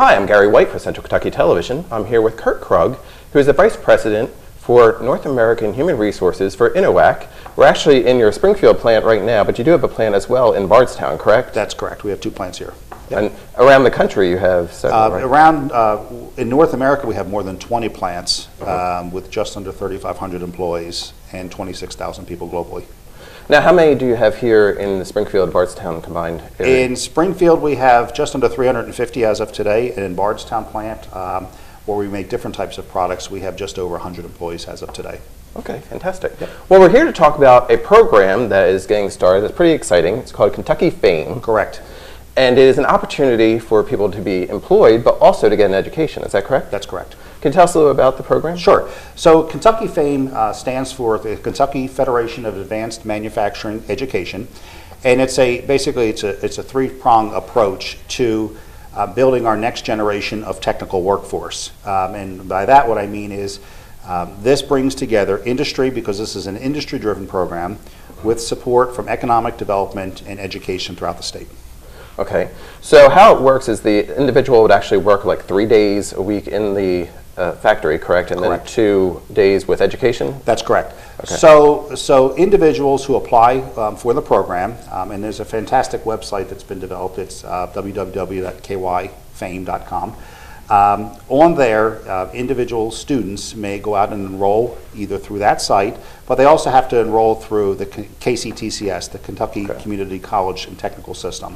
Hi, I'm Gary White for Central Kentucky Television. I'm here with Kurt Krug, who is the Vice President for North American Human Resources for INOAC. We're actually in your Springfield plant right now, but you do have a plant as well in Bardstown, correct? That's correct. We have 2 plants here. And around the country you have several, right? In North America, we have more than 20 plants with just under 3,500 employees and 26,000 people globally. Now, how many do you have here in the Springfield-Bardstown combined area? In Springfield, we have just under 350 as of today, and in Bardstown plant, where we make different types of products, we have just over 100 employees as of today. Okay, fantastic. Yep. Well, we're here to talk about a program that is getting started that's pretty exciting. It's called Kentucky F.A.M E. Correct. And it is an opportunity for people to be employed, but also to get an education. Is that correct? That's correct. Can you tell us a little about the program? Sure. So Kentucky F.A.M E stands for the Kentucky Federation of Advanced Manufacturing Education, and basically it's a three-pronged approach to building our next generation of technical workforce. And by that, what I mean is this brings together industry, because this is an industry-driven program, with support from economic development and education throughout the state. Okay, so how it works is the individual would actually work like 3 days a week in the factory, correct? And correct. Then 2 days with education? That's correct. Okay. So individuals who apply for the program, and there's a fantastic website that's been developed, it's www.kyfame.com. On there, individual students may go out and enroll either through that site, but they also have to enroll through the KCTCS, the Kentucky Community College and Technical System.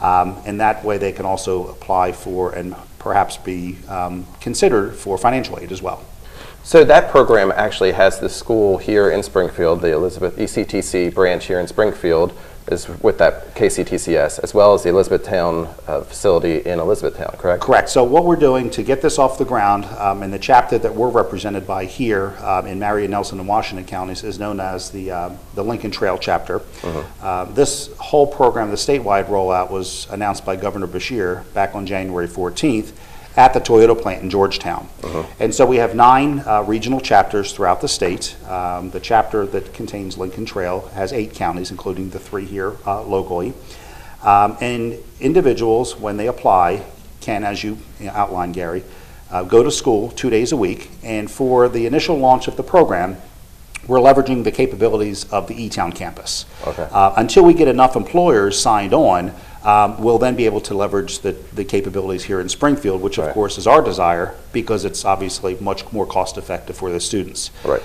And that way they can also apply for and perhaps be considered for financial aid as well. So that program actually has the school here in Springfield, the Elizabeth ECTC branch here in Springfield, is with that KCTCS, as well as the Elizabethtown facility in Elizabethtown, correct? Correct. So what we're doing to get this off the ground, in the chapter that we're represented by here in Marion, Nelson, and Washington counties is known as the Lincoln Trail chapter. Mm-hmm. This whole program, the statewide rollout, was announced by Governor Beshear back on January 14th at the Toyota plant in Georgetown. Mm-hmm. And so we have 9 regional chapters throughout the state. The chapter that contains Lincoln Trail has 8 counties, including the 3 here locally. And individuals, when they apply, can, as you outlined, Gary, go to school 2 days a week. And for the initial launch of the program, we're leveraging the capabilities of the E-Town campus. Okay. Until we get enough employers signed on, we'll then be able to leverage the capabilities here in Springfield, which of course is our desire, because it's obviously much more cost effective for the students. Right.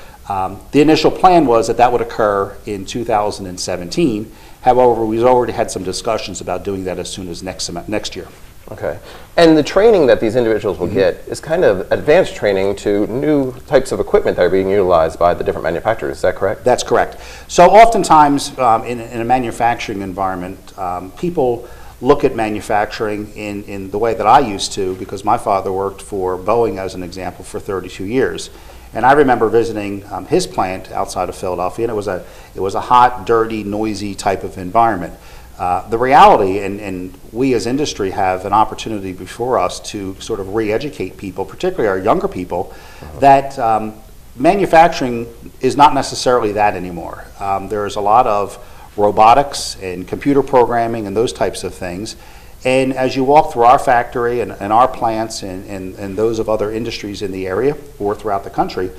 The initial plan was that would occur in 2017. However, we've already had some discussions about doing that as soon as next year. Okay. And the training that these individuals will get is kind of advanced training to new types of equipment that are being utilized by the different manufacturers. Is that correct? That's correct. So oftentimes in a manufacturing environment, people look at manufacturing in the way that I used to, because my father worked for Boeing, as an example, for 32 years. And I remember visiting his plant outside of Philadelphia, and it was a hot, dirty, noisy type of environment. The reality, and we as industry have an opportunity before us to sort of re-educate people, particularly our younger people, that manufacturing is not necessarily that anymore. There's a lot of robotics and computer programming and those types of things. And as you walk through our factory and our plants and those of other industries in the area or throughout the country,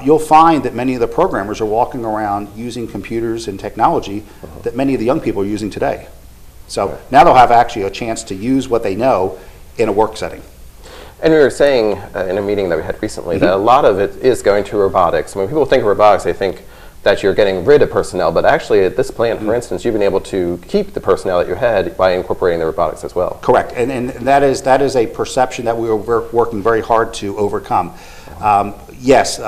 you'll find that many of the programmers are walking around using computers and technology that many of the young people are using today. So now they'll have actually a chance to use what they know in a work setting. And we were saying in a meeting that we had recently that a lot of it is going to robotics. When people think of robotics, they think that you're getting rid of personnel, but actually at this plant, for instance, you've been able to keep the personnel that you had by incorporating the robotics as well. Correct, and that is a perception that we are working very hard to overcome. Yes,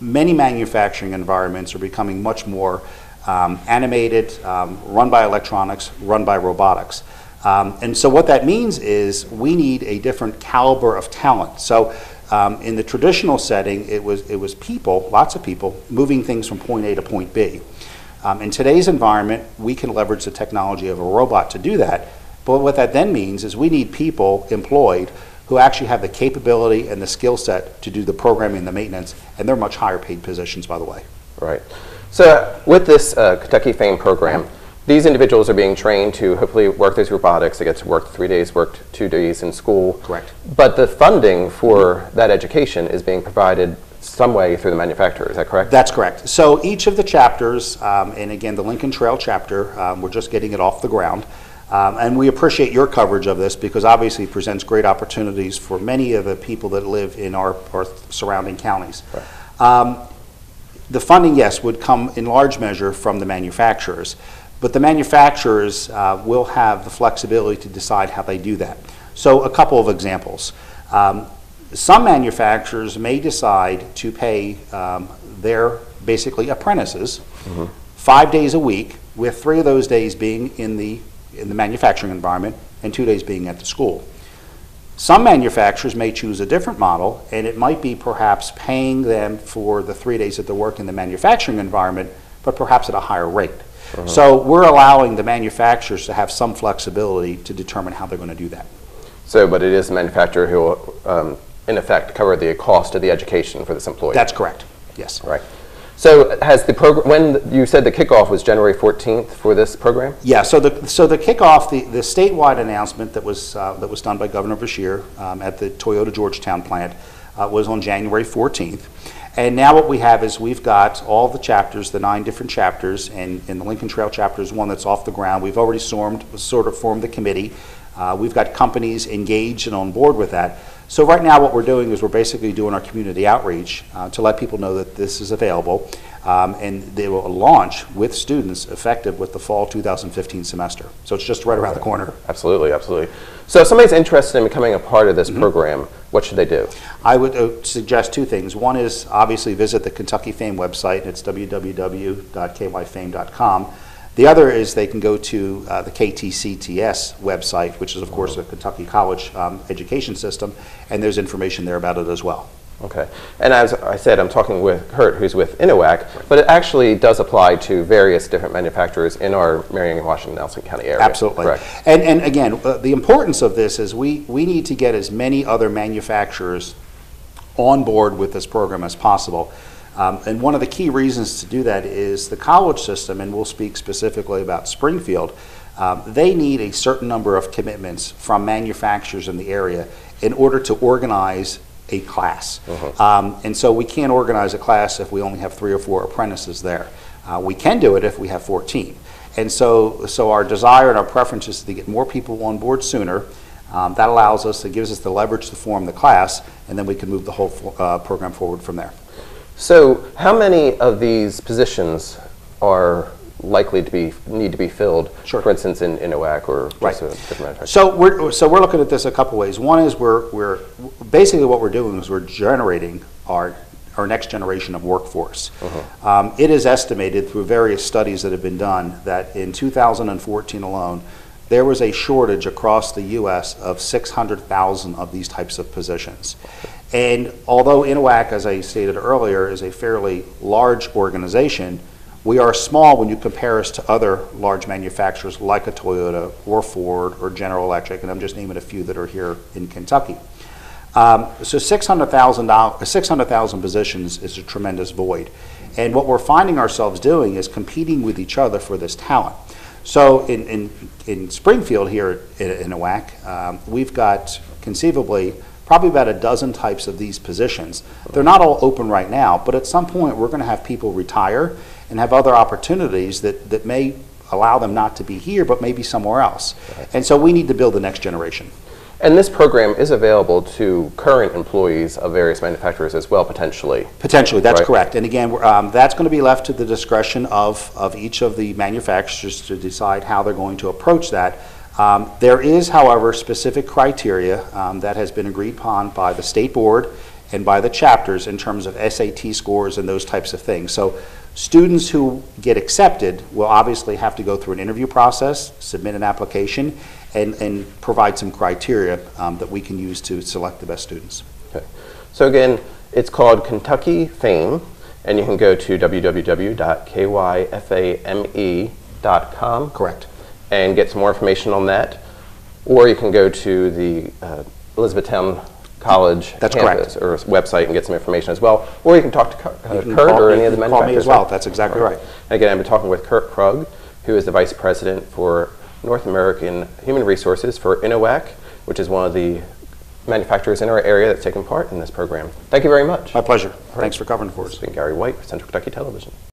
many manufacturing environments are becoming much more animated, run by electronics, run by robotics. And so what that means is we need a different caliber of talent. So in the traditional setting, it was people, lots of people, moving things from point A to point B. In today's environment, we can leverage the technology of a robot to do that, but what that then means is we need people employed who actually have the capability and the skill set to do the programming and the maintenance, and they're much higher paid positions, by the way. Right. So with this Kentucky F.A.M E program, these individuals are being trained to hopefully work those robotics. They get to work 3 days, worked 2 days in school. Correct. But the funding for that education is being provided some way through the manufacturer. Is that correct? That's correct. So each of the chapters, and again, the Lincoln Trail chapter, we're just getting it off the ground. And we appreciate your coverage of this because obviously it presents great opportunities for many of the people that live in our surrounding counties. Right. The funding, yes, would come in large measure from the manufacturers, but the manufacturers will have the flexibility to decide how they do that. So a couple of examples. Some manufacturers may decide to pay their basically apprentices 5 days a week, with 3 of those days being in the manufacturing environment and 2 days being at the school. Some manufacturers may choose a different model, and it might be perhaps paying them for the 3 days that they work in the manufacturing environment, but perhaps at a higher rate. So we're allowing the manufacturers to have some flexibility to determine how they're going to do that. So, but it is the manufacturer who will, in effect, cover the cost of the education for this employee? That's correct, yes. Right. So has the program, when you said the kickoff was January 14th for this program? Yeah, so the kickoff, the statewide announcement that was done by Governor Beshear at the Toyota Georgetown plant was on January 14th. And now what we have is we've got all the chapters, the 9 different chapters, and the Lincoln Trail chapter is one that's off the ground. We've already formed the committee. We've got companies engaged and on board with that. So right now what we're doing is we're basically doing our community outreach to let people know that this is available, and they will launch with students effective with the fall 2015 semester. So it's just right around the corner. Absolutely, absolutely. So if somebody's interested in becoming a part of this program, what should they do? I would suggest 2 things. One is obviously visit the Kentucky F.A.M.E website. It's www.kyfame.com. The other is they can go to the KTCTS website, which is, of course, a Kentucky college education system, and there's information there about it as well. Okay. And as I said, I'm talking with Kurt, who's with INOAC, but it actually does apply to various different manufacturers in our Marion, Washington, Nelson County area. Absolutely. Correct. And again, the importance of this is we need to get as many other manufacturers on board with this program as possible. And one of the key reasons to do that is the college system, and we'll speak specifically about Springfield, they need a certain number of commitments from manufacturers in the area in order to organize a class. And so we can't organize a class if we only have 3 or 4 apprentices there. We can do it if we have 14. And so our desire and our preference is to get more people on board sooner. That allows us, it gives us the leverage to form the class, and then we can move the whole program forward from there. So how many of these positions are likely to need to be filled, for instance, in INOAC or just a different manufacturer? So we're looking at this a couple ways. One is we're basically what we're doing is we're generating our next generation of workforce. It is estimated through various studies that have been done that in 2014 alone, there was a shortage across the U.S. of 600,000 of these types of positions. And although INOAC, as I stated earlier, is a fairly large organization, we are small when you compare us to other large manufacturers like a Toyota or Ford or General Electric, and I'm just naming a few that are here in Kentucky. So 600,000 positions is a tremendous void. And what we're finding ourselves doing is competing with each other for this talent. So in Springfield here in INOAC, we've got conceivably probably about a dozen types of these positions. They're not all open right now, but at some point we're going to have people retire and have other opportunities that may allow them not to be here, but maybe somewhere else. And so we need to build the next generation. And this program is available to current employees of various manufacturers as well, potentially. Potentially, that's correct. And again, that's going to be left to the discretion of each of the manufacturers to decide how they're going to approach that. There is, however, specific criteria that has been agreed upon by the state board and by the chapters in terms of SAT scores and those types of things. So students who get accepted will obviously have to go through an interview process, submit an application, and provide some criteria that we can use to select the best students. Okay. So again, it's called Kentucky F.A.M.E, and you can go to www.kyfame.com. Correct. And get some more information on that. Or you can go to the Elizabethtown College campus or website and get some information as well. Or you can talk to Kurt or any of the manufacturers. Call me as well. That's exactly right. And again, I've been talking with Kurt Krug, who is the Vice President for North American Human Resources for INOAC, which is one of the manufacturers in our area that's taken part in this program. Thank you very much. My pleasure. Thanks for covering for us. This has been Gary White, Central Kentucky Television.